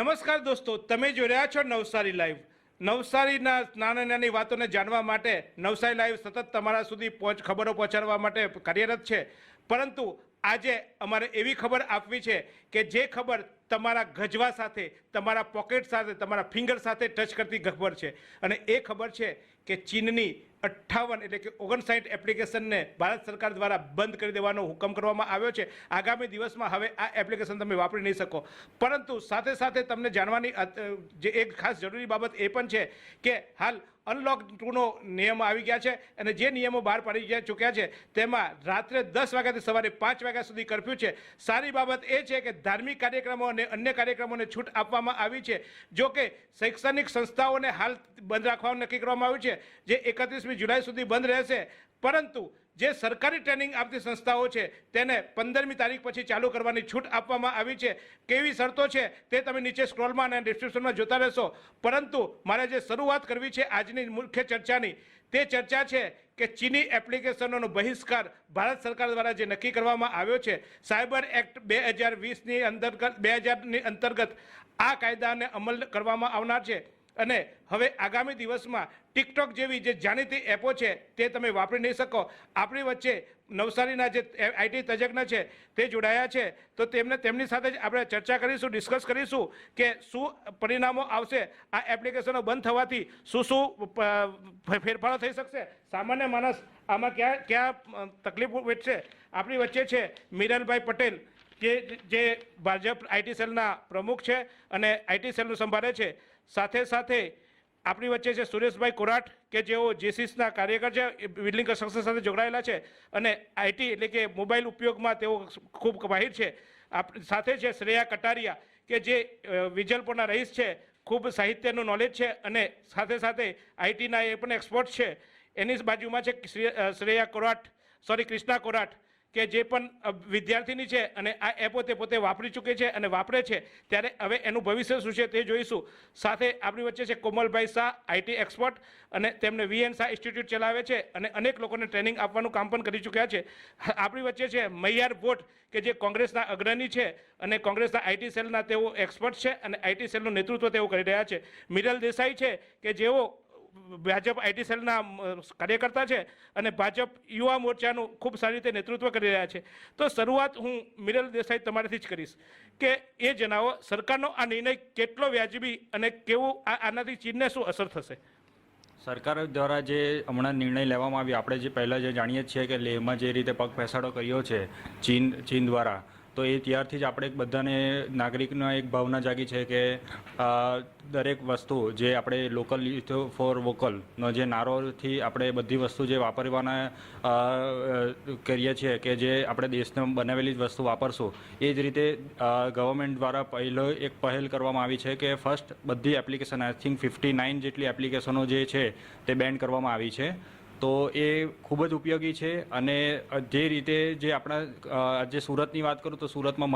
નમસ્કાર દોસ્તો, તમે જોઈ રહ્યા છો નવસારી લાઈવ. નવસારીના નાની વાતોને જાણવા માટે નવસારી લાઈવ સતત તમારા સુધી ખબરો પહોંચાડવા માટે કાર્યરત છે. પરંતુ આજે અમારે એવી ખબર આપવી છે કે જે ખબર તમારા ગજવા સાથે, તમારા પોકેટ સાથે, તમારા ફિંગર સાથે ટચ કરતી ખબર છે. અને એ ખબર છે કે ચીનની 58 એટલે કે 59 એપ્લિકેશનને ભારત સરકાર દ્વારા બંધ કરી દેવાનો હુકમ કરવામાં આવ્યો છે. આગામી દિવસમાં હવે આ એપ્લિકેશન તમે વાપરી નહીં શકો. પરંતુ સાથે સાથે તમને જાણવાની જે એક ખાસ જરૂરી બાબત એ પણ છે કે હાલ અનલોક 2નો નિયમ આવી ગયા છે અને જે નિયમો બહાર પાડી ચૂક્યા છે તેમાં રાત્રે 10 વાગ્યાથી સવારે 5 વાગ્યા સુધી કર્ફ્યુ છે. સારી બાબત એ છે કે ધાર્મિક કાર્યક્રમો અને અન્ય કાર્યક્રમોને છૂટ આપવામાં આવી છે. જો કે શૈક્ષણિક સંસ્થાઓને હાલ બંધ રાખવાનું નક્કી કરવામાં આવ્યું છે, જે 31મી જુલાઈ સુધી બંધ રહેશે. પરંતુ જે સરકારી ટ્રેનિંગ આપતી સંસ્થાઓ છે તેને 15મી તારીખ પછી ચાલુ કરવાની છૂટ આપવામાં આવી છે. કેવી શરતો છે તે તમે નીચે સ્ક્રોલમાં અને ડિસ્ક્રિપ્શનમાં જોતા રહેશો. પરંતુ મારે જે શરૂઆત કરવી છે આજની મુખ્ય ચર્ચાની, તે ચર્ચા છે કે ચીની એપ્લિકેશનોનો બહિષ્કાર ભારત સરકાર દ્વારા જે નક્કી કરવામાં આવ્યો છે, સાયબર એક્ટ 2020ની અંતર્ગત આ કાયદાને અમલ કરવામાં આવનાર છે. અને હવે આગામી દિવસમાં ટિકટોક જેવી જે જાણીતી એપો છે તે તમે વાપરી નહીં શકો. આપણી વચ્ચે નવસારીના જે આઈટી તજજ્ઞ છે તે જોડાયા છે, તો તેમની સાથે જ આપણે ચર્ચા કરીશું, ડિસ્કસ કરીશું કે શું પરિણામો આવશે આ એપ્લિકેશનો બંધ થવાથી, શું ફેરફારો થઈ શકશે, સામાન્ય માણસ આમાં ક્યાં તકલીફ વેઠશે. આપણી વચ્ચે છે મિરલભાઈ પટેલ, જે ભાજપ આઈટી સેલના પ્રમુખ છે અને આઈટી સેલનું સંભાળે છે. સાથે સાથે આપણી વચ્ચે છે સુરેશભાઈ કોરાટ, કે જેઓ જેસીસના કાર્યકર છે, બિલ્ડિંગ કન્સ્ટ્રક્શન સાથે જોડાયેલા છે અને આઈટી એટલે કે મોબાઈલ ઉપયોગમાં તેઓ ખૂબ માહિર છે. સાથે છે શ્રેયા કટારિયા, કે જે વિજલપુરના રહીશ છે, ખૂબ સાહિત્યનું નોલેજ છે અને સાથે સાથે આઈટીના એ પણ એક્સપર્ટ છે. એની બાજુમાં છે કૃષ્ણા કોરાટ, કે જે પણ વિદ્યાર્થીની છે અને આ એપો તે પોતે વાપરી ચૂકી છે અને વાપરે છે. ત્યારે હવે એનું ભવિષ્ય શું છે તે જોઈશું. સાથે આપણી વચ્ચે છે કોમલભાઈ શાહ, આઈટી એક્સપર્ટ, અને તેમને વીએન શાહ ઇન્સ્ટિટ્યૂટ ચલાવે છે અને અનેક લોકોને ટ્રેનિંગ આપવાનું કામ પણ કરી ચૂક્યા છે. આપણી વચ્ચે છે મૈયાર ભોટ, કે જે કોંગ્રેસના અગ્રણી છે અને કોંગ્રેસના આઈટી સેલના તેઓ એક્સપર્ટ છે અને આઈટી સેલનું નેતૃત્વ તેઓ કરી રહ્યા છે. મિરલ દેસાઈ છે, કે જેઓ ભાજપ આઈટી સેલના કાર્યકર્તા છે અને ભાજપ યુવા મોરચાનું ખૂબ સારી રીતે નેતૃત્વ કરી રહ્યા છે. તો શરૂઆત હું મિરલ દેસાઈ તમારાથી જ કરીશ કે એ જણાવો, સરકારનો આ નિર્ણય કેટલો વ્યાજબી અને કેવું આનાથી ચીનને શું અસર થશે? સરકાર દ્વારા જે હમણાં નિર્ણય લેવામાં આવ્યો, આપણે જે પહેલાં જે જાણીએ છીએ કે લેહમાં જે રીતે પગ પેસાડો કર્યો છે ચીન દ્વારા, તો એ ત્યારથી જ આપણે બધાને નાગરિકના એક ભાવના જાગી છે કે દરેક વસ્તુ જે આપણે લોકલ યુથ ફોર વોકલનો જે નારોથી આપણે બધી વસ્તુ જે વાપરવાના કરીએ છીએ કે જે આપણે દેશને બનાવેલી જ વસ્તુ વાપરશું, એ જ રીતે ગવર્મેન્ટ દ્વારા એક પહેલ કરવામાં આવી છે કે ફર્સ્ટ બધી એપ્લિકેશન, આઈ થિંક 59 જેટલી એપ્લિકેશનો જે છે તે બેન કરવામાં આવી છે. તો એ ખૂબ જ ઉપયોગી છે. અને જે રીતે જે આપણા જે સુરતની વાત કરું તો સુરતમાં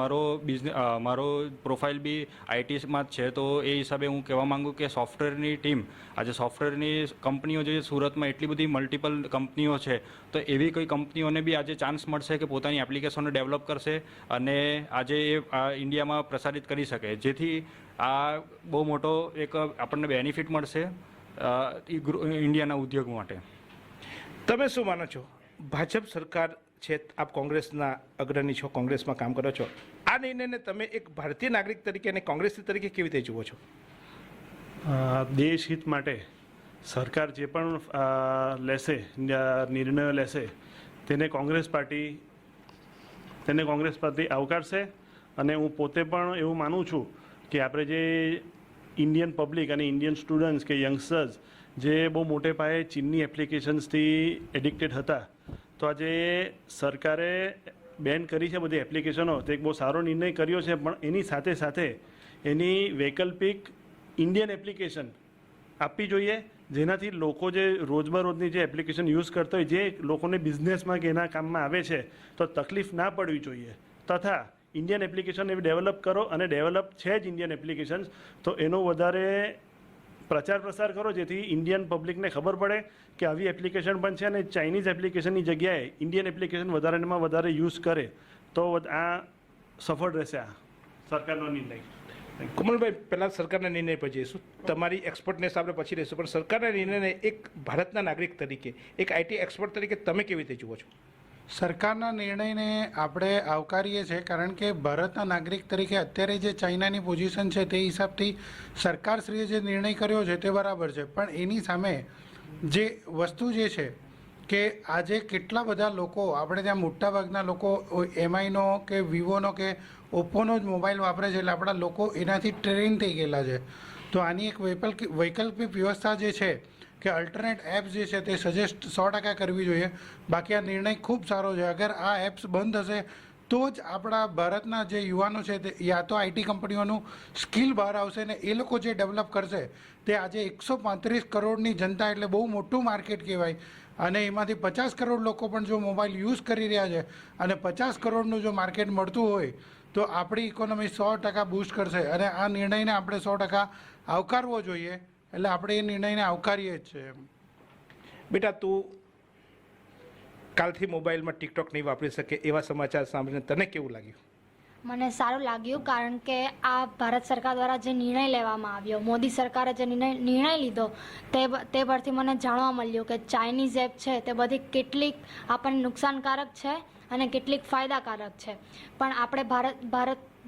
મારો પ્રોફાઇલ બી આઈટીમાં જ છે. તો એ હિસાબે હું કહેવા માગું કે સોફ્ટવેરની ટીમ, આજે સોફ્ટવેરની કંપનીઓ જે સુરતમાં એટલી બધી મલ્ટિપલ કંપનીઓ છે, તો એવી કોઈ કંપનીઓને બી આજે ચાન્સ મળશે કે પોતાની એપ્લિકેશનો ડેવલપ કરશે અને આજે એ ઇન્ડિયામાં પ્રસારિત કરી શકે, જેથી આ બહુ મોટો એક આપણને બેનિફિટ મળશે ઇન્ડિયાના ઉદ્યોગ માટે. તમે શું માનો છો? ભાજપ સરકાર છે, આપ કોંગ્રેસના અગ્રણી છો, કોંગ્રેસમાં કામ કરો છો, આ નિર્ણયને તમે એક ભારતીય નાગરિક તરીકે અને કોંગ્રેસી તરીકે કેવી રીતે જુઓ છો? દેશ હિત માટે સરકાર જે પણ લેશે, નિર્ણયો લેશે, તેને કોંગ્રેસ પાર્ટી આવકારશે. અને હું પોતે પણ એવું માનું છું કે આપણે જે ઇન્ડિયન પબ્લિક અને ઇન્ડિયન સ્ટુડન્ટ્સ કે યંગસ્ટર્સ જે બહુ મોટે પાયે ચીનની એપ્લિકેશન્સથી એડિક્ટેડ હતા, તો આજે સરકારે બેન કરી છે બધી એપ્લિકેશનો, તો એક બહુ સારો નિર્ણય કર્યો છે. પણ એની સાથે સાથે એની વૈકલ્પિક ઇન્ડિયન એપ્લિકેશન આપવી જોઈએ, જેનાથી લોકો જે રોજબરોજની જે એપ્લિકેશન યુઝ કરતા હોય, જે લોકોને બિઝનેસમાં કે એના કામમાં આવે છે, તો તકલીફ ના પડવી જોઈએ. તથા ઇન્ડિયન એપ્લિકેશન એવી ડેવલપ કરો, અને ડેવલપ છે જ ઇન્ડિયન એપ્લિકેશન્સ, તો એનો વધારે પ્રચાર પ્રસાર કરો, જેથી ઇન્ડિયન પબ્લિકને ખબર પડે કે આવી એપ્લિકેશન પણ છે અને ચાઇનીઝ એપ્લિકેશનની જગ્યાએ ઇન્ડિયન એપ્લિકેશન વધારે યુઝ કરે, તો આ સફળ રહેશે આ સરકારનો નિર્ણય. કમલભાઈ, પહેલાં સરકારના નિર્ણય પર જઈશું. તમારી એક્સપર્ટનેસ આપણે પછી લઈશું, પણ સરકારના નિર્ણયને એક ભારતના નાગરિક તરીકે, એક આઈટી એક્સપર્ટ તરીકે તમે કેવી રીતે જુઓ છો? સરકારના નિર્ણયને આપણે આવકારીએ છીએ, કારણ કે ભારતના નાગરિક તરીકે અત્યારે જે ચાઇનાની પોઝિશન છે તે હિસાબથી સરકારશ્રીએ જે નિર્ણય કર્યો છે તે બરાબર છે. પણ એની સામે જે વસ્તુ જે છે કે આજે કેટલા બધા લોકો, આપણે ત્યાં મોટાભાગના લોકો એમઆઈનો કે વિવોનો કે ઓપ્પોનો જ મોબાઈલ વાપરે છે, એટલે આપણા લોકો એનાથી ટ્રેન થઈ ગયેલા છે. તો આની એક વૈકલ્પિક વ્યવસ્થા જે છે કે અલ્ટરનેટ એપ્સ જે છે તે સજેસ્ટ 100% કરવી જોઈએ. બાકી આ નિર્ણય ખૂબ સારો છે. અગર આ એપ્સ બંધ હશે તો જ આપણા ભારતના જે યુવાનો છે તે યા તો આઈટી કંપનીઓનું સ્કિલ બહાર આવશે ને એ લોકો જે ડેવલપ કરશે તે આજે 135 કરોડની જનતા, એટલે બહુ મોટું માર્કેટ કહેવાય. અને એમાંથી 50 કરોડ લોકો પણ જો મોબાઈલ યુઝ કરી રહ્યા છે અને 50 કરોડનું જો માર્કેટ મળતું હોય તો આપણી ઇકોનોમી 100% બૂસ્ટ કરશે. અને આ નિર્ણયને આપણે 100% આવકારવો જોઈએ. એટલે આપણે એ નિર્ણયને આવકારીએ જ છે. બેટા, તું કાલથી મોબાઈલમાં ટિકટોક નહીં વાપરી શકે એવા સમાચાર સાંભળીને તને કેવું લાગ્યું? મને સારું લાગ્યું, કારણ કે આ ભારત સરકાર દ્વારા જે નિર્ણય લેવામાં આવ્યો, મોદી સરકારે જે નિર્ણય લીધો તે પરથી મને જાણવા મળ્યું કે ચાઇનીઝ એપ છે તે બધી કેટલીક આપણને નુકસાનકારક છે અને કેટલીક ફાયદાકારક છે. પણ આપણે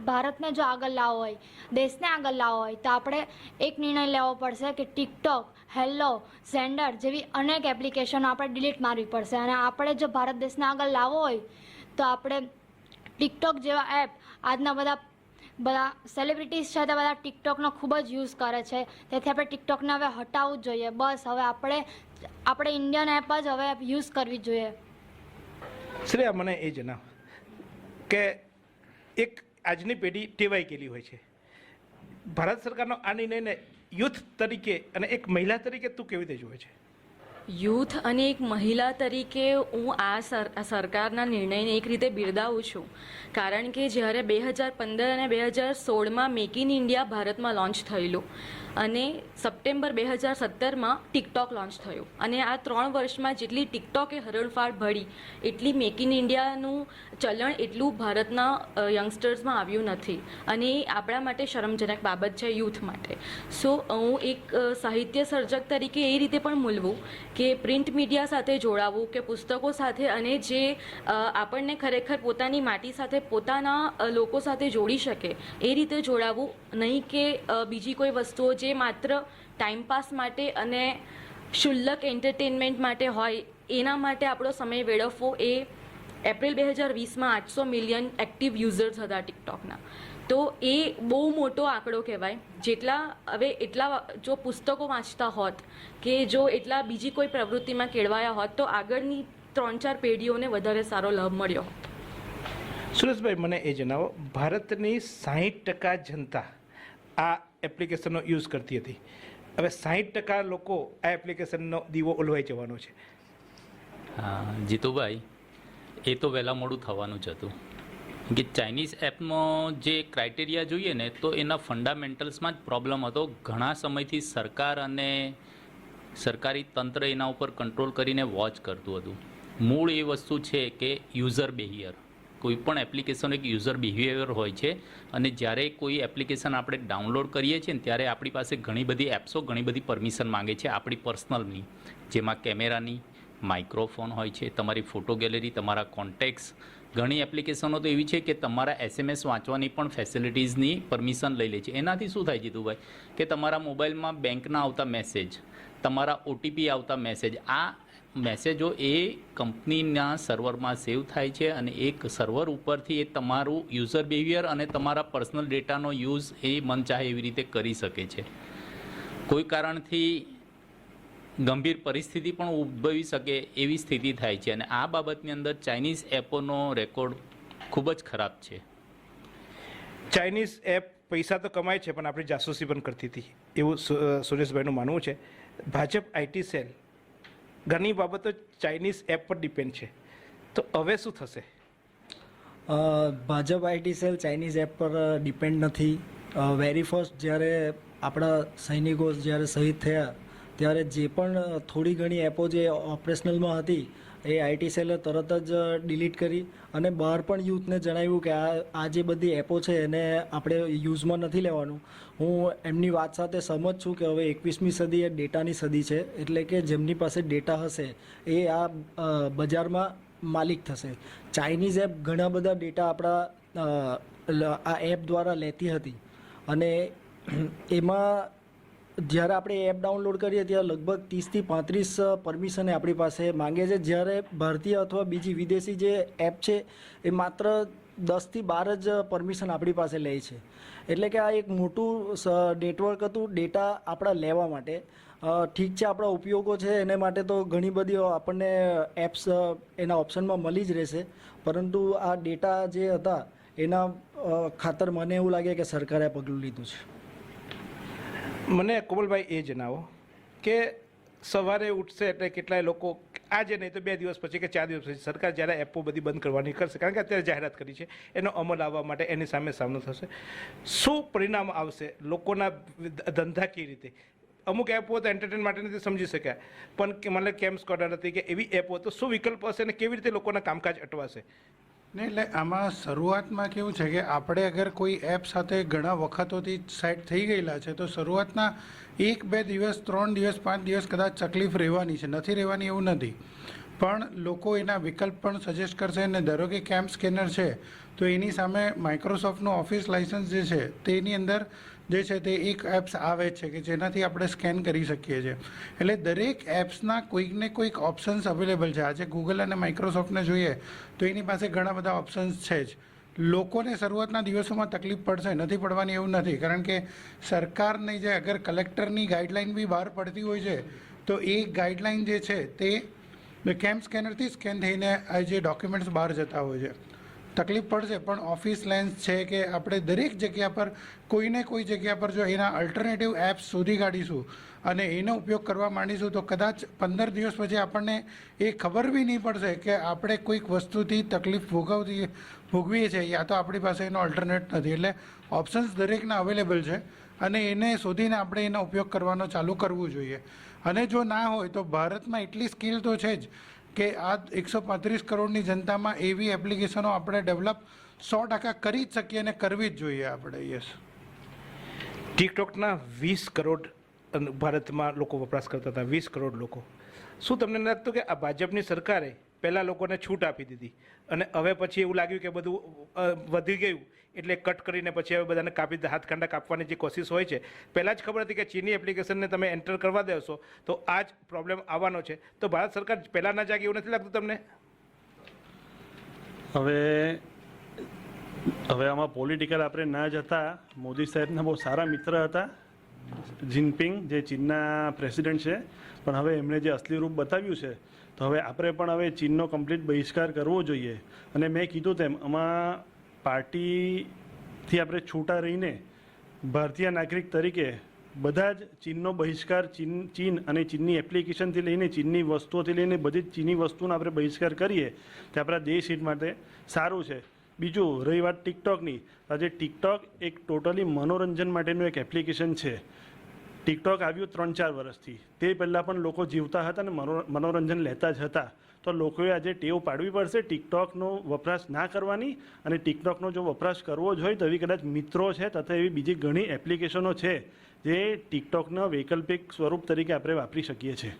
ભારતને જો આગળ લાવવો હોય, દેશને આગળ લાવવો હોય તો આપણે એક નિર્ણય લેવો પડશે કે ટિકટોક, હેલો, ઝેન્ડર જેવી અનેક એપ્લિકેશનો આપણે ડિલીટ મારવી પડશે. અને આપણે જો ભારત દેશને આગળ લાવવો હોય તો આપણે ટિકટોક જેવા એપ, આજના બધા સેલિબ્રિટીઝ છે તે બધા ટિકટોકનો ખૂબ જ યુઝ કરે છે, તેથી આપણે ટિકટોકને હવે હટાવવું જ જોઈએ. બસ હવે આપણે ઇન્ડિયન એપ જ હવે યુઝ કરવી જોઈએ. શ્રેયા, મને એ જણાવ કે એક આજની પેઢી ટેવાઈ ગયેલી હોય છે. ભારત સરકારનો આ નિર્ણયને યુથ તરીકે અને એક મહિલા તરીકે તું કેવી રીતે જુએ છે? યુથ અને એક મહિલા તરીકે હું આ સરકારના નિર્ણયને એક રીતે બિરદાવું છું, કારણ કે જ્યારે 2015 અને 2016માં મેક ઇન ઇન્ડિયા ભારતમાં લોન્ચ થયેલું અને સપ્ટેમ્બર 2017માં ટિકટોક લોન્ચ થયું, અને આ 3 વર્ષમાં જેટલી ટિકટોકે હરણફાળ ભળી એટલી મેક ઇન ઇન્ડિયાનું ચલણ એટલું ભારતના યંગસ્ટર્સમાં આવ્યું નથી, અને એ આપણા માટે શરમજનક બાબત છે યુથ માટે. સો હું એક સાહિત્ય સર્જક તરીકે એ રીતે પણ મૂલવું કે પ્રિન્ટ મીડિયા સાથે જોડાવું, કે પુસ્તકો સાથે, અને જે આપણને ખરેખર પોતાની માટી સાથે, પોતાના લોકો સાથે જોડી શકે એ રીતે જોડાવું, નહીં કે બીજી કોઈ વસ્તુઓ જે માત્ર ટાઈમપાસ માટે અને ક્ષુલ્લક એન્ટરટેનમેન્ટ માટે હોય એના માટે આપણો સમય વેડફવો. એ એપ્રિલ 2020માં 800 મિલિયન એક્ટિવ યુઝર્સ હતા ટિકટોકના, તો એ બહુ મોટો આંકડો કહેવાય. એટલા જો પુસ્તકો વાંચતા હોત કે જો એટલા બીજી કોઈ પ્રવૃત્તિમાં કેળવાયા હોત તો આગળની 3-4 પેઢીઓને વધારે સારો લાભ મળ્યો હોત. સુરેશભાઈ, મને એ જણાવો, ભારતની 60% જનતા આ એપ્લિકેશનનો યુઝ કરતી હતી. હવે 60% લોકો આ એપ્લિકેશનનો દીવો ઓલવાઈ જવાનો છે. જીતુભાઈ, એ તો વહેલા મોડું થવાનું જ હતું કે ચાઇનીઝ એપમાં જે ક્રાઇટેરિયા જોઈએ ને તો એના ફંડામેન્ટલ્સમાં જ પ્રોબ્લેમ હતો. ઘણા સમયથી સરકાર અને સરકારી તંત્ર એના ઉપર કંટ્રોલ કરીને વોચ કરતું હતું. મૂળ એ વસ્તુ છે કે યુઝર બિહેવિયર, કોઈ પણ એપ્લિકેશન એક યુઝર બિહેવિયર હોય છે, અને જ્યારે કોઈ એપ્લિકેશન આપણે ડાઉનલોડ કરીએ છીએ ને ત્યારે આપણી પાસે ઘણી બધી એપ્સો ઘણી બધી પરમિશન માંગે છે આપણી પર્સનલની, જેમાં કેમેરાની, માઇક્રોફોન હોય છે, તમારી ફોટો ગેલેરી, તમારા કોન્ટેક્ટ્સ. ઘણી એપ્લિકેશનો તો એવી છે કે તમારા SMS વાંચવાની પણ ફેસિલિટીઝની પરમિશન લઈ લે છે. એનાથી શું થાય જીતુભાઈ કે તમારા મોબાઈલમાં બેંકના આવતા મેસેજ, તમારા OTP આવતા મેસેજ, આ મેસેજો એ કંપનીના સર્વરમાં સેવ થાય છે, અને એક સર્વર ઉપરથી એ તમારું યુઝર બિહેવિયર અને તમારા પર્સનલ ડેટાનો યુઝ એ મન ચાહે એવી રીતે કરી શકે છે. કોઈ કારણથી ગંભીર પરિસ્થિતિ પણ ઉદ્ભવી શકે એવી સ્થિતિ થાય છે, અને આ બાબતની અંદર ચાઇનીઝ એપોનો રેકોર્ડ ખૂબ જ ખરાબ છે. ચાઇનીઝ એપ પૈસા તો કમાય છે પણ આપણી જાસૂસી પણ કરતી હતી એવું સુરેશભાઈનું માનવું છે. ભાજપ IT સેલ ઘણી બાબતો ચાઇનીઝ એપ પર ડિપેન્ડ છે, તો હવે શું થશે? Bhajap IT cell Chinese app પર ડિપેન્ડ નથી. વેરી ફર્સ્ટ જ્યારે આપણા સૈનિકો જ્યારે શહીદ થયા ત્યારે જે પણ થોડી ઘણી એપો જે ઓપરેશનલમાં હતી એ આઈટી સેલે તરત જ ડિલીટ કરી અને બહાર પણ યુથને જણાવ્યું કે આ જે બધી એપો છે એને આપણે યુઝમાં નથી લેવાનું. હું એમની વાત સાથે સહમત છું કે હવે 21મી સદી એ ડેટાની સદી છે, એટલે કે જેમની પાસે ડેટા હશે એ આ બજારમાં માલિક થશે. ચાઇનીઝ એપ ઘણા બધા ડેટા આપણા આ એપ દ્વારા લેતી હતી અને એમાં જ્યારે આપણે એપ ડાઉનલોડ કરીએ ત્યારે લગભગ 30થી 35 પરમિશન આપણી પાસે માંગે છે, જ્યારે ભારતીય અથવા બીજી વિદેશી જે એપ છે એ માત્ર 10થી 12 જ પરમિશન આપણી પાસે લે છે. એટલે કે આ એક મોટું નેટવર્ક હતું ડેટા આપણા લેવા માટે. ઠીક છે, આપણા ઉપયોગો છે એને માટે તો ઘણી બધી આપણને એપ્સ એના ઓપ્શનમાં મળી જ રહેશે, પરંતુ આ ડેટા જે હતા એના ખાતર મને એવું લાગે કે સરકારે આ પગલું લીધું છે. મને કોમલભાઈ એ જણાવો કે સવારે ઉઠશે એટલે કેટલાય લોકો આજે નહીં તો 2 દિવસ પછી કે 4 દિવસ પછી સરકાર જ્યારે એપો બધી બંધ કરવાની કરશે, કારણ કે અત્યારે જાહેરાત કરી છે, એનો અમલ આવવા માટે એની સામે સામનો થશે. શું પરિણામ આવશે લોકોના ધંધાકીય રીતે? અમુક એપો તો એન્ટરટેન માટે નથી સમજી શક્યા, પણ મને કેમ સ્કોડર હતી કે એવી એપો તો શું વિકલ્પ હશે અને કેવી રીતે લોકોના કામકાજ અટવાશે? ને એટલે આમાં શરૂઆતમાં કેવું છે કે આપણે અગર કોઈ એપ સાથે ઘણા વખતોથી સેટ થઈ ગયેલા છે તો શરૂઆતના 1-2 દિવસ 3 દિવસ 5 દિવસ કદાચ તકલીફ રહેવાની છે, નથી રહેવાની એવું નથી, પણ લોકો એના વિકલ્પ પણ સજેસ્ટ કરશે. અને ધારો કે કેમ્પ સ્કેનર છે તો એની સામે માઇક્રોસોફ્ટનું ઓફિસ લાઇસન્સ જે છે તેની અંદર જે છે તે એક એપ્સ આવે છે કે જેનાથી આપણે સ્કેન કરી શકીએ છીએ. એટલે દરેક એપ્સના કોઈકને કોઈક ઓપ્શન્સ અવેલેબલ છે. આજે ગૂગલ અને માઇક્રોસોફ્ટને જોઈએ તો એની પાસે ઘણા બધા ઓપ્શન્સ છે જ. લોકોને શરૂઆતના દિવસોમાં તકલીફ પડશે, નથી પડવાની એવું નથી, કારણ કે સરકારની જે અગર કલેક્ટરની ગાઈડલાઇન બી બહાર પડતી હોય છે તો એ ગાઈડલાઇન જે છે તે કેમ્પ સ્કેનરથી સ્કેન થઈને આ જે ડોક્યુમેન્ટ્સ બહાર જતા હોય છે. તકલીફ પડશે, પણ ઓફિસ લેન્સ છે કે આપણે દરેક જગ્યા પર કોઈને કોઈ જગ્યા પર જો એના અલ્ટરનેટિવ એપ્સ શોધી કાઢીશું અને એનો ઉપયોગ કરવા માંડીશું તો કદાચ 15 દિવસ પછી આપણને એ ખબર બી નહીં પડશે કે આપણે કોઈક વસ્તુથી તકલીફ ભોગવીએ છીએ યા તો આપણી પાસે એનો અલ્ટરનેટ નથી. એટલે ઓપ્શન્સ દરેકના અવેલેબલ છે અને એને શોધીને આપણે એનો ઉપયોગ કરવાનો ચાલુ કરવું જોઈએ. અને જો ના હોય તો ભારતમાં એટલી સ્કિલ તો છે જ કે આ 135 કરોડની જનતામાં એવી એપ્લિકેશનો આપણે ડેવલપ 100% કરી જ શકીએ અને કરવી જ જોઈએ આપણે. યસ, ટિકટોકના 20 કરોડ ભારતમાં લોકો વપરાશ કરતા હતા, 20 કરોડ લોકો. શું તમને નથી લાગતું કે આ ભાજપની સરકારે પહેલાં લોકોને છૂટ આપી દીધી અને હવે પછી એવું લાગ્યું કે બધું વધી ગયું એટલે કટ કરીને પછી હવે બધાને હાથકાંડા કાપવાની જે કોશિશ હોય છે? પહેલાં જ ખબર હતી કે ચીની એપ્લિકેશનને તમે એન્ટર કરવા દેશો તો આ જ પ્રોબ્લેમ આવવાનો છે, તો ભારત સરકાર પહેલાં ના જાગે એવું નથી લાગતું તમને? હવે આમાં પોલિટિકલ આપણે ના જતા, મોદી સાહેબના બહુ સારા મિત્ર હતા જિનપિંગ, જે ચીનના પ્રેસિડેન્ટ છે, પણ હવે એમણે જે અસલી રૂપ બતાવ્યું છે તો હવે આપણે પણ હવે ચીનનો કમ્પ્લીટ બહિષ્કાર કરવો જોઈએ. અને મેં કીધું તેમ આમાં પાર્ટીથી આપણે છૂટા રહીને ભારતીય નાગરિક તરીકે બધા જ ચીનનો બહિષ્કાર, ચીન અને ચીનની એપ્લિકેશનથી લઈને ચીનની વસ્તુઓથી લઈને બધી જ ચીની વસ્તુનો આપણે બહિષ્કાર કરીએ તે આપણા દેશ હિત માટે સારું છે. બીજું, રહી વાત ટિકટોકની, આજે ટિકટોક એક ટોટલી મનોરંજન માટેનું એક એપ્લિકેશન છે. ટિકટોક આવ્યું 3-4 વર્ષથી, તે પહેલાં પણ લોકો જીવતા હતા અને મનોરંજન લેતા જ હતા. તો લોકોએ આજે ટેવ પાડવી પડશે ટિકટોકનો વપરાશ ના કરવાની, અને ટિકટોકનો જો વપરાશ કરવો જ હોય તો એવી કદાચ મિત્રો છે તથા એવી બીજી ઘણી એપ્લિકેશનો છે જે ટિકટોકના વૈકલ્પિક સ્વરૂપ તરીકે આપણે વાપરી શકીએ છીએ.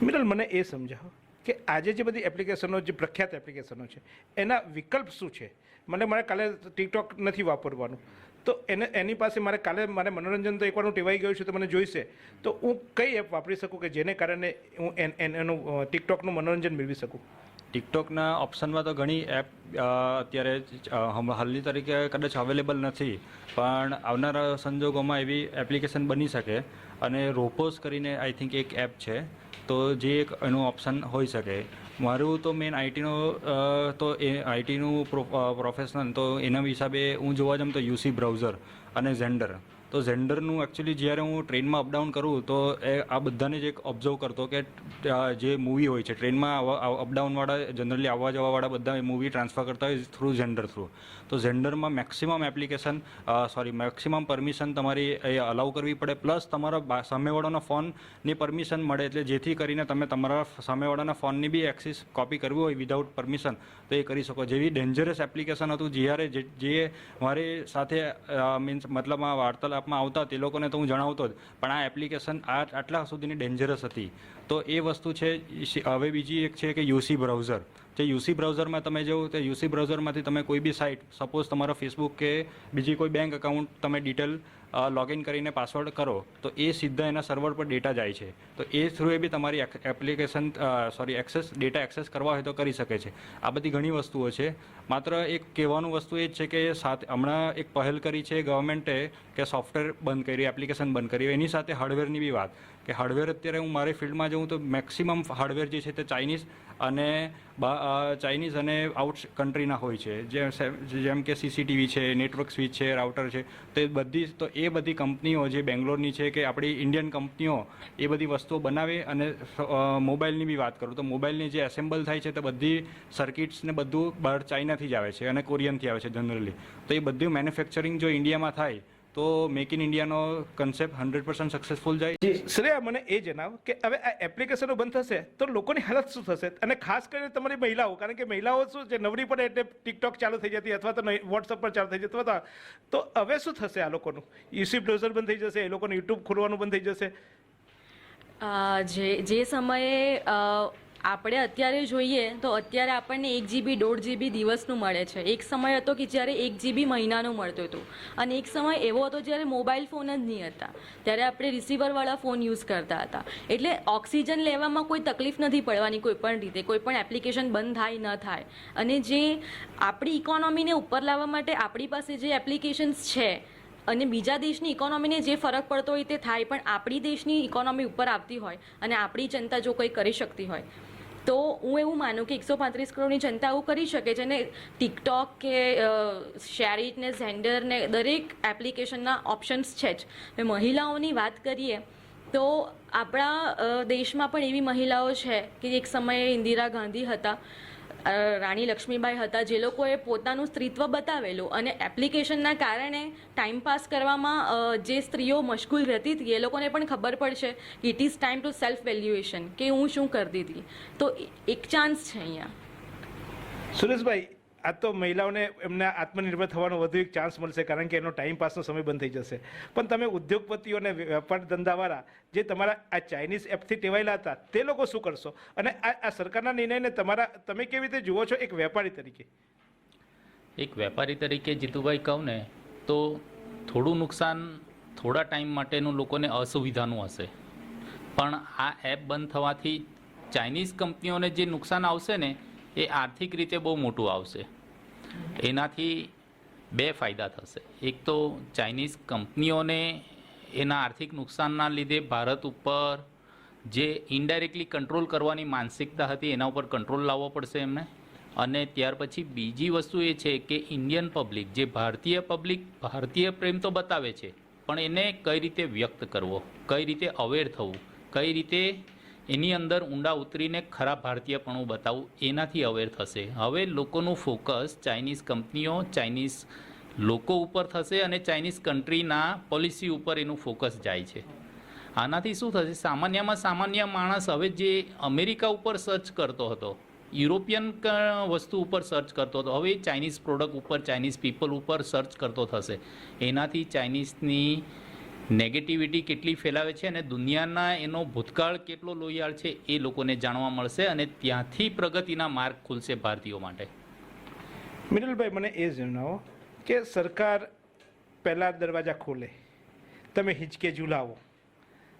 મિનલ, મને એ સમજાવો કે આજે જે બધી એપ્લિકેશનો, જે પ્રખ્યાત એપ્લિકેશનો છે એના વિકલ્પ શું છે? મારે કાલે ટિકટોક નથી વાપરવાનું તો એની પાસે મારે મનોરંજન તો એકવાર હું ટેવાઈ ગયું છું તો મને જોઈશે, તો હું કઈ એપ વાપરી શકું કે જેને કારણે હું એનું ટિકટોકનું મનોરંજન મેળવી શકું? ટિકટોકના ઓપ્શનમાં તો ઘણી એપ અત્યારે હાલની તરીકે કદાચ અવેલેબલ નથી, પણ આવનારા સંજોગોમાં એવી એપ્લિકેશન બની શકે. અને રોપોસ કરીને આઈ થિંક એક એપ છે, તો જે એક એનું ઓપ્શન હોઈ શકે. મારું તો મેઇન આઈટીનું પ્રોફેશનલ, તો એના હિસાબે હું જોવા જાઉં તો યુસી બ્રાઉઝર અને ઝેન્ડર તો ઝેન્ડરનું એકચ્યુઅલી જ્યારે હું ટ્રેનમાં અપડાઉન કરું તો એ આ બધાને જ એક ઓબ્ઝર્વ કરતો કે જે મૂવી હોય છે ટ્રેનમાં અપડાઉનવાળા જનરલી આવવા જવાવાળા બધા મૂવી ટ્રાન્સફર કરતા હોય થ્રુ ઝેન્ડર થ્રુ. તો ઝેન્ડરમાં મેક્સિમમ પરમિશન તમારી એ અલાઉ કરવી પડે, પ્લસ તમારા સામેવાળાનો ફોનની પરમિશન મળે, એટલે જેથી કરીને તમે તમારા સામેવાળાના ફોનની બી એક્સેસ કોપી કરવી હોય વિધાઉટ પરમિશન તો એ કરી શકો. જેવી ડેન્જરસ એપ્લિકેશન હતું જ્યારે જે મારી સાથે મીન્સ મતલબ આ વાર્તાલાપમાં આવતા તે લોકોને તો હું જણાવતો જ, પણ આ એપ્લિકેશન આટલા સુધીની ડેન્જરસ હતી. તો એ વસ્તુ છે. હવે બીજી એક છે કે યુસી બ્રાઉઝર. જે યુસી બ્રાઉઝરમાં તમે જુઓ તો યુસી બ્રાઉઝરમાંથી તમે કોઈ બી સાઇટ, સપોઝ તમારો ફેસબુક કે બીજી કોઈ બેંક એકાઉન્ટ તમે ડિટેલ લોગિન કરીને પાસવર્ડ કરો તો એ સીધા એના સર્વર પર ડેટા જાય છે. તો એ થ્રુ એ બી તમારી એપ્લિકેશન ડેટા એક્સેસ કરવા હોય તો કરી શકે છે. આ બધી ઘણી વસ્તુઓ છે. માત્ર એક કહેવાનું વસ્તુ એ જ છે કે હમણાં એક પહેલ કરી છે ગવર્મેન્ટે કે સોફ્ટવેર બંધ કર્યું, એપ્લિકેશન બંધ કર્યું. એની સાથે હાર્ડવેરની બી વાત કે હાર્ડવેર અત્યારે હું મારી ફિલ્ડમાં જઉં તો મેક્સિમમ હાર્ડવેર જે છે તે ચાઇનીઝ અને આઉટ કન્ટ્રીના હોય છે. જેમ કે સીસીટીવી છે, નેટવર્ક સ્વિચ છે, રાઉટર છે, તો એ બધી કંપનીઓ જે બેંગ્લોરની છે કે આપણી ઇન્ડિયન કંપનીઓ એ બધી વસ્તુઓ બનાવે. અને મોબાઈલની બી વાત કરું તો મોબાઈલની જે એસેમ્બલ થાય છે તો બધી સર્કિટ્સ ને બધું બહાર ચાઇનાથી જ આવે છે અને કોરિયનથી આવે છે જનરલી. તો એ બધું મેન્યુફેક્ચરિંગ જો ઇન્ડિયામાં થાય તો મેક ઇન ઇન્ડિયાનો કન્સેપ્ટ 100% સક્સેસફુલ જાય. શ્રેયા, મને એ જણાવો કે હવે આ એપ્લિકેશનો બંધ થશે તો લોકોની હાલત શું થશે? અને ખાસ કરીને તમારી મહિલાઓ, કારણ કે મહિલાઓ શું છે નવરી પડે એટલે ટિકટોક ચાલુ થઈ જતી અથવા તો વોટ્સઅપ પર ચાલુ થઈ જતી અથવા તો હવે શું થશે આ લોકોનું? યુસી બ્રાઉઝર બંધ થઈ જશે, એ લોકોનું યુટ્યુબ ખોલવાનું બંધ થઈ જશે. જે સમયે આપણે અત્યારે જોઈએ તો અત્યારે આપણને 1 GB 1.5 GB દિવસનું મળે છે. એક સમય હતો કે જ્યારે 1 GB મહિનાનું મળતું હતું, અને એક સમય એવો હતો જ્યારે મોબાઈલ ફોન જ નહીં હતા, ત્યારે આપણે રિસીવરવાળા ફોન યુઝ કરતા હતા. એટલે ઓક્સિજન લેવામાં કોઈ તકલીફ નથી પડવાની કોઈ પણ રીતે, કોઈ પણ એપ્લિકેશન બંધ થાય ન થાય. અને જે આપણી ઇકોનોમીને ઉપર લાવવા માટે આપણી પાસે જે એપ્લિકેશન્સ છે અને બીજા દેશની ઇકોનોમીને જે ફરક પડતો હોય તે થાય, પણ આપણી દેશની ઇકોનોમી ઉપર આવતી હોય અને આપણી જનતા જો કંઈ કરી શકતી હોય તો હું એવું માનું કે 135 કરોડની જનતા આવું કરી શકે છે. ને ટિકટોક કે શેરિટ ને ઝેન્ડર ને દરેક એપ્લિકેશનના ઓપ્શન્સ છે જ. મહિલાઓની વાત કરીએ તો આપણા દેશમાં પણ એવી મહિલાઓ છે કે એક સમયે ઇન્દિરા ગાંધી હતા, રાણી લક્ષ્મીબાઈ હતા, જે લોકોએ પોતાનું સ્ત્રીત્વ બતાવેલું અને એપ્લિકેશનના કારણે ટાઈમ પાસ કરવામાં જે સ્ત્રીઓ મશગુલ રહેતી હતી એ લોકોને પણ ખબર પડશે કે it is time to self valuation, કે હું શું કરતી હતી. તો એક ચાન્સ છે અહીંયા. સુરેશભાઈ, આ તો મહિલાઓને એમના આત્મનિર્ભર થવાનો વધુ એક ચાન્સ મળશે, કારણ કે એનો ટાઈમ પાસનો સમય બંધ થઈ જશે. પણ તમે ઉદ્યોગપતિઓ અને વેપાર ધંધાવાળા જે તમારા આ ચાઇનીઝ એપથી ટેવાયેલા હતા તે લોકો શું કરશો? અને આ સરકારના નિર્ણયને તમે કેવી રીતે જુઓ છો એક વેપારી તરીકે? એક વેપારી તરીકે જીતુભાઈ કહું ને તો થોડું નુકસાન થોડા ટાઈમ માટેનું લોકોને અસુવિધાનું હશે, પણ આ એપ બંધ થવાથી ચાઇનીઝ કંપનીઓને જે નુકસાન આવશે ને એ આર્થિક રીતે બહુ મોટું આવશે. એનાથી બે ફાયદા થશે. એક તો ચાઇનીઝ કંપનીઓને એના આર્થિક નુકસાનના લીધે ભારત ઉપર જે ઇનડાયરેક્ટલી કંટ્રોલ કરવાની માનસિકતા હતી એના ઉપર કંટ્રોલ લાવવો પડશે એમને. અને ત્યાર પછી બીજી વસ્તુ એ છે કે ઇન્ડિયન પબ્લિક, જે ભારતીય પબ્લિક ભારતીય પ્રેમ તો બતાવે છે, પણ એને કઈ રીતે વ્યક્ત કરવો, કઈ રીતે અવેર થવું, કઈ રીતે એની અંદર ઊંડા ઉતરીને ખરા ભારતીયપણું બતાવવું, એનાથી અવેર થશે. હવે લોકોનું ફોકસ ચાઇનીઝ કંપનીઓ, ચાઇનીઝ લોકો ઉપર થશે અને ચાઇનીઝ કન્ટ્રીના પોલિસી ઉપર એનું ફોકસ જાય છે. આનાથી શું થશે? સામાન્યમાં સામાન્ય માણસ હવે જે અમેરિકા ઉપર સર્ચ કરતો હતો, યુરોપિયન વસ્તુ ઉપર સર્ચ કરતો હતો, હવે ચાઇનીઝ પ્રોડક્ટ ઉપર, ચાઇનીઝ પીપલ ઉપર સર્ચ કરતો થશે. એનાથી ચાઇનીઝની નેગેટિવિટી કેટલી ફેલાવે છે અને દુનિયાના એનો ભૂતકાળ કેટલો લોહિયાળ છે એ લોકોને જાણવા મળશે અને ત્યાંથી પ્રગતિના માર્ગ ખુલશે ભારતીયો માટે. મિનલભાઈ, મને એ જણાવો કે સરકાર પહેલાં દરવાજા ખોલે, તમે હિંચકે ઝુલાવો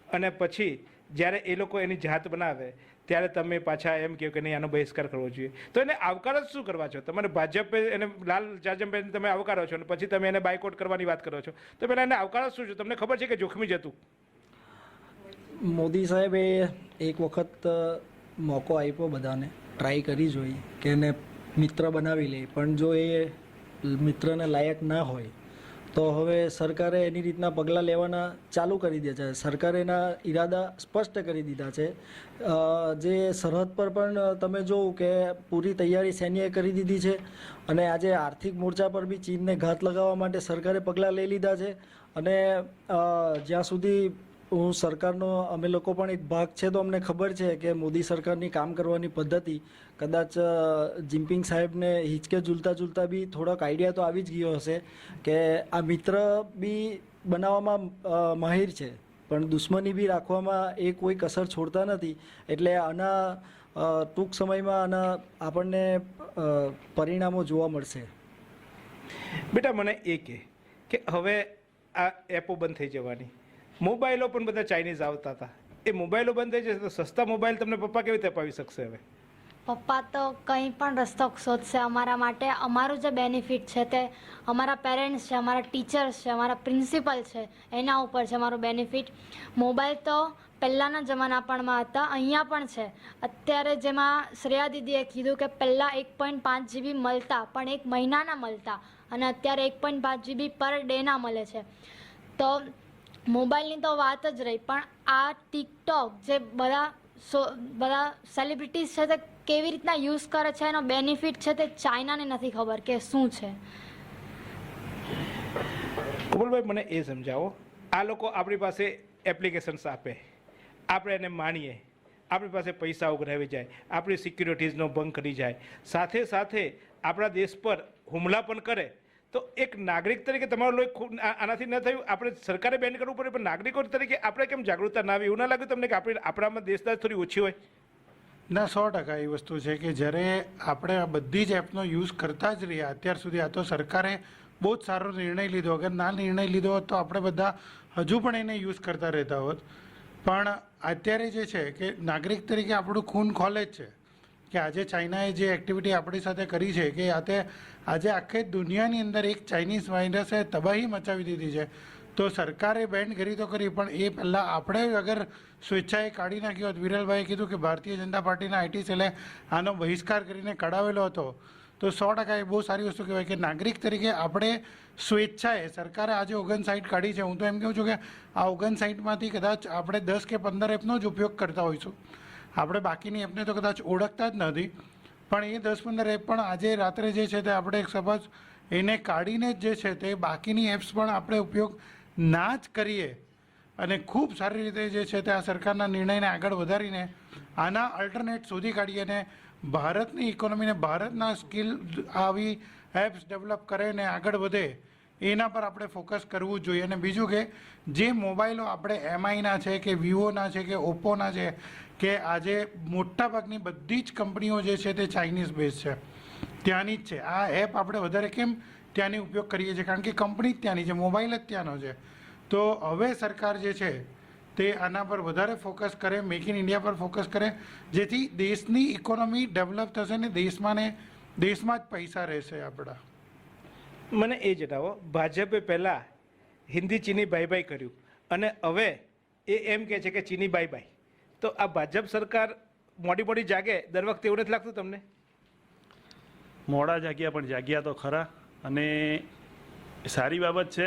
અને પછી જ્યારે એ લોકો એની જાત બનાવે ત્યારે તમે પાછા એમ કહો કે નહીં આનો બહિષ્કાર કરવો જોઈએ, તો એને આવકાર જ શું કરવા છો? તમારે ભાજપે એને લાલ જાજમભાઈને તમે આવકારો છો અને પછી તમે એને બાયકોટ કરવાની વાત કરો છો, તો પહેલાં એને આવકાર જ શું છે? તમને ખબર છે કે જોખમી જતું? મોદી સાહેબે એક વખત મોકો આપ્યો બધાને, ટ્રાય કરી જોઈએ કે એને મિત્ર બનાવી લે, પણ જો એ મિત્રને લાયક ના હોય તો હવે સરકારે એની રીતના પગલાં લેવાના ચાલુ કરી દે છે. સરકારે એના ઈરાદા સ્પષ્ટ કરી દીધા છે. જે સરહદ પર પણ તમે જોવું કે પૂરી તૈયારી સૈન્યએ કરી દીધી છે અને આજે આર્થિક મોરચા પર બી ચીનને ઘાત લગાવવા માટે સરકારે પગલાં લઈ લીધા છે. અને જ્યાં સુધી હું સરકારનો અમે લોકો પણ એક ભાગ છે તો અમને ખબર છે કે મોદી સરકારની કામ કરવાની પદ્ધતિ કદાચ જિનપિંગ સાહેબને હિંચકે ઝૂલતા બી થોડોક આઈડિયા તો આવી જ ગયો હશે કે આ મિત્ર બી બનાવવામાં માહિર છે પણ દુશ્મની બી રાખવામાં એ કોઈ કસર છોડતા નથી. એટલે આના ટૂંક સમયમાં આના આપણને પરિણામો જોવા મળશે. બેટા મને એ કે હવે આ એપો બંધ થઈ જવાની, મોબાઈલો પણ બધા ચાઇનીઝ આવતા હતા, એ મોબાઈલો બંધ થઈ જશે તો સસ્તા મોબાઈલ તમને પપ્પા કેવી રીતે અપાવી શકશે? હવે પપ્પા તો કંઈ પણ રસ્તો શોધશે અમારા માટે. અમારું જે બેનિફિટ છે તે અમારા પેરેન્ટ્સ છે, અમારા ટીચર્સ છે, અમારા પ્રિન્સિપલ છે, એના ઉપર છે અમારું બેનિફિટ. મોબાઈલ તો પહેલાંના જમાના પણમાં હતા, અહીંયા પણ છે. અત્યારે જેમાં શ્રેયા દીદીએ કીધું કે પહેલાં 1.5 GB મળતા પણ એક મહિનાના મળતા અને અત્યારે 1.5 GB પર ડેના મળે છે. તો મોબાઈલની તો વાત જ રહી, પણ આ ટિકટોક જે બધા સેલિબ્રિટીઝ છે તે કેવી રીતના યુઝ કરે છે, એનો બેનિફિટ છે તે ચાઇનાને નથી ખબર કે શું છે. કુબલભાઈ મને એ સમજાવો, આ લોકો આપણી પાસે એપ્લિકેશન્સ આપે, આપણે એને માણીએ, આપણી પાસે પૈસા ઉઘરાવી જાય, આપણી સિક્યુરિટીઝનો ભંગ કરી જાય, સાથે સાથે આપણા દેશ પર હુમલા પણ કરે, તો એક નાગરિક તરીકે તમારું લોહી આનાથી ન થયું? આપણે સરકારે બેન કરવું પડે, પણ નાગરિકો તરીકે આપણે કેમ જાગૃતતા ના આવી? એવું ના લાગ્યું તમને કે આપણામાં દેશદાર થોડી ઓછી હોય? ના, 100% એ વસ્તુ છે કે જ્યારે આપણે આ બધી જ એપનો યુઝ કરતા જ રહ્યા અત્યાર સુધી, આ તો સરકારે બહુ જ સારો નિર્ણય લીધો. અગર ના નિર્ણય લીધો હોત તો આપણે બધા હજુ પણ એને યુઝ કરતા રહેતા હોત. પણ અત્યારે જે છે કે નાગરિક તરીકે આપણું ખૂન ખોલે જ છે કે આજે ચાઇનાએ જે એક્ટિવિટી આપણી સાથે કરી છે કે આજે આખી દુનિયાની અંદર એક ચાઇનીઝ વાયરસે તબાહી મચાવી દીધી છે. તો સરકારે બેન કરી તો કરી, પણ એ પહેલાં આપણે અગર સ્વેચ્છાએ કાઢી નાખ્યો હોત, વિરલભાઈએ કીધું કે ભારતીય જનતા પાર્ટીના આઈટી સેલે આનો બહિષ્કાર કરીને કઢાવેલો હતો, તો 100% એ બહુ સારી વસ્તુ કહેવાય કે નાગરિક તરીકે આપણે સ્વેચ્છાએ, સરકારે આજે 59 કાઢી છે, હું તો એમ કહું છું કે આ 59માંથી કદાચ આપણે 10 કે 15 એપનો જ ઉપયોગ કરતા હોઈશું. આપણે બાકીની એપને તો કદાચ ઓળખતા જ નથી, પણ એ 10-15 એપ પણ આજે રાત્રે જે છે તે આપણે સપોઝ એને કાઢીને જ જે છે તે બાકીની એપ્સ પણ આપણે ઉપયોગ ના જ કરીએ અને ખૂબ સારી રીતે જે છે તે આ સરકારના નિર્ણયને આગળ વધારીને આના અલ્ટરનેટ શોધી કાઢીએ અને ભારતની ઇકોનોમીને, ભારતના સ્કિલ આવી એપ્સ ડેવલપ કરે ને આગળ વધે, એના પર આપણે ફોકસ કરવું જોઈએ. અને બીજું કે જે મોબાઈલો આપણે એમઆઈના છે કે વિવોના છે કે ઓપ્પોના છે કે આજે મોટાભાગની બધી જ કંપનીઓ જે છે તે ચાઇનીઝ બેઝ છે, ત્યાંની જ છે. આ એપ આપણે વધારે કેમ ત્યાંની ઉપયોગ કરીએ છીએ? કારણ કે કંપની જ ત્યાંની છે, મોબાઈલ જ ત્યાંનો છે. તો હવે સરકાર જે છે તે આના પર વધારે ફોકસ કરે, મેક ઇન ઇન્ડિયા પર ફોકસ કરે, જેથી દેશની ઇકોનોમી ડેવલપ થશે ને દેશમાં જ પૈસા રહેશે આપણા. મને એ જણાવો, ભાજપે પહેલાં હિન્દી ચીની બાય બાય કર્યું અને હવે એ એમ કહે છે કે ચીની બાય બાય, તો આ ભાજપ સરકાર મોડી જાગે દર વખતે એવું નથી લાગતું તમને? મોડા જાગ્યા પણ જાગ્યા તો ખરા, અને સારી બાબત છે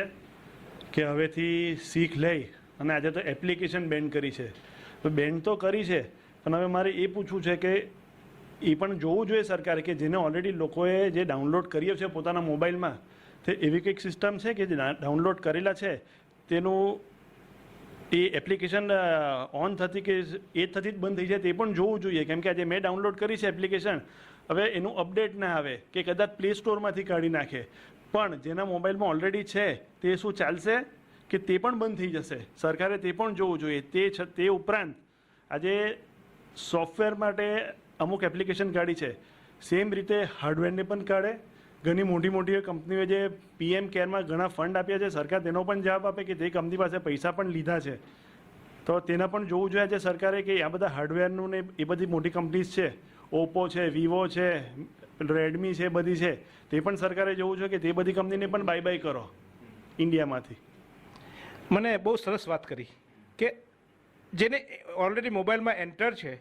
કે હવેથી શીખ લઈ અને આજે તો એપ્લિકેશન બેન કરી છે. તો બેન તો કરી છે, પણ હવે મારે એ પૂછવું છે કે એ પણ જોવું જોઈએ સરકારે કે જેને ઓલરેડી લોકોએ જે ડાઉનલોડ કર્યો છે પોતાના મોબાઈલમાં, તે એવી કંઈક સિસ્ટમ છે કે જે ડાઉનલોડ કરેલા છે તેનું એ એપ્લિકેશન ઓન થતી કે એ થતી જ બંધ થઈ જાય તે પણ જોવું જોઈએ. કેમ કે આજે મેં ડાઉનલોડ કરી છે એપ્લિકેશન, હવે એનું અપડેટ ના આવે કે કદાચ પ્લે સ્ટોરમાંથી કાઢી નાખે, પણ જેના મોબાઈલમાં ઓલરેડી છે તે શું ચાલશે કે તે પણ બંધ થઈ જશે? સરકારે તે પણ જોવું જોઈએ. તે ઉપરાંત આજે સોફ્ટવેર માટે અમુક એપ્લિકેશન કાઢી છે, સેમ રીતે હાર્ડવેરને પણ કાઢે. ઘણી મોટી કંપનીઓ જે PM કેરમાં ઘણા ફંડ આપ્યા છે, સરકાર તેનો પણ જવાબ આપે કે તે કંપની પાસે પૈસા પણ લીધા છે. તો તેના પણ જોવું જોઈએ આજે સરકારે કે આ બધા હાર્ડવેરનું ને એ બધી મોટી કંપનીઝ છે, ઓપ્પો છે, વિવો છે, રેડમી છે, બધી છે, તે પણ સરકારે જોવું જોઈએ કે તે બધી કંપનીને પણ બાય બાય કરો ઇન્ડિયામાંથી. મને બહુ સરસ વાત કરી કે જેને ઓલરેડી મોબાઈલમાં એન્ટર છે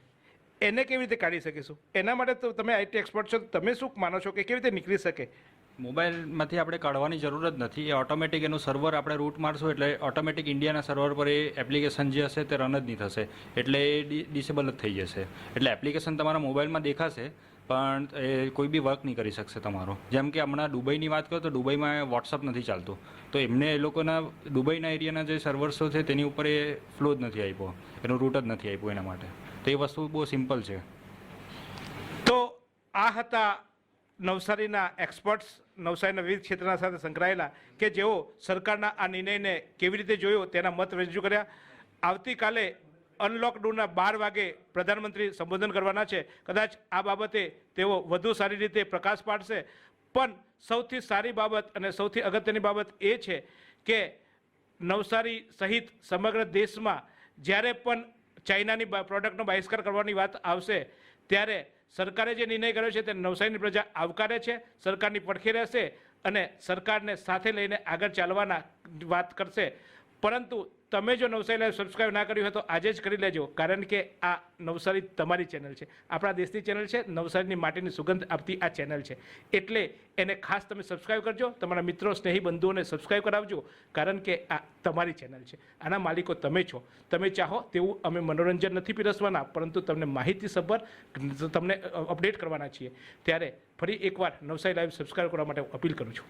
એને કેવી રીતે કાઢી શકીશું? એના માટે તો તમે આઈટી એક્સપર્ટ છો, તમે શું માનો છો કે કેવી રીતે નીકળી શકે? મોબાઈલમાંથી આપણે કાઢવાની જરૂર જ નથી. એ ઓટોમેટિક એનું સર્વર આપણે રૂટ મારશું એટલે ઓટોમેટિક ઇન્ડિયાના સર્વર પર એ એપ્લિકેશન જે હશે તે રન જ નહીં થશે, એટલે એ ડિસેબલ જ થઈ જશે. એટલે એપ્લિકેશન તમારા મોબાઈલમાં દેખાશે પણ એ કોઈ બી વર્ક નહીં કરી શકશે તમારો. જેમ કે હમણાં દુબઈની વાત કરો તો દુબઈમાં વોટ્સઅપ નથી ચાલતું, તો એમને એ લોકોના દુબઈના એરિયાના જે સર્વર્સો છે તેની ઉપર એ ફ્લો જ નથી આપ્યો, એનું રૂટ જ નથી આપ્યું એના માટે. તો એ વસ્તુ બહુ સિમ્પલ છે. તો આ હતા નવસારીના એક્સપર્ટ્સ, નવસારીના વિવિધ ક્ષેત્રના સાથે સંકળાયેલા કે જેઓ સરકારના આ નિર્ણયને કેવી રીતે જોયો તેના મત રજૂ કર્યા. આવતીકાલે અનલોક 2ના 12 વાગે પ્રધાનમંત્રી સંબોધન કરવાના છે. કદાચ આ બાબતે તેઓ વધુ સારી રીતે પ્રકાશ પાડશે. પણ સૌથી સારી બાબત અને સૌથી અગત્યની બાબત એ છે કે નવસારી સહિત સમગ્ર દેશમાં જ્યારે પણ ચાઇનાની પ્રોડક્ટનો બહિષ્કાર કરવાની વાત આવશે ત્યારે સરકારે જે નિર્ણય કર્યો છે તે નવસારીની પ્રજા આવકારે છે, સરકારની પડખે રહેશે અને સરકારને સાથે લઈને આગળ ચાલવાના વાત કરશે. પરંતુ તમે જો નવસારી લાઈવ સબસ્ક્રાઈબ ના કર્યું હોય તો આજે જ કરી લેજો, કારણ કે આ નવસારી તમારી ચેનલ છે, આપણા દેશની ચેનલ છે, નવસારીની માટીની સુગંધ આપતી આ ચેનલ છે. એટલે એને ખાસ તમે સબસ્ક્રાઈબ કરજો, તમારા મિત્રો સ્નેહી બંધુઓને સબસ્ક્રાઈબ કરાવજો, કારણ કે આ તમારી ચેનલ છે, આના માલિકો તમે છો. તમે ચાહો તેવું અમે મનોરંજન નથી પીરસવાના, પરંતુ તમને માહિતીસભર તમને અપડેટ કરવાના છીએ. ત્યારે ફરી એકવાર નવસારી લાઈવ સબસ્ક્રાઈબ કરવા માટે અપીલ કરું છું.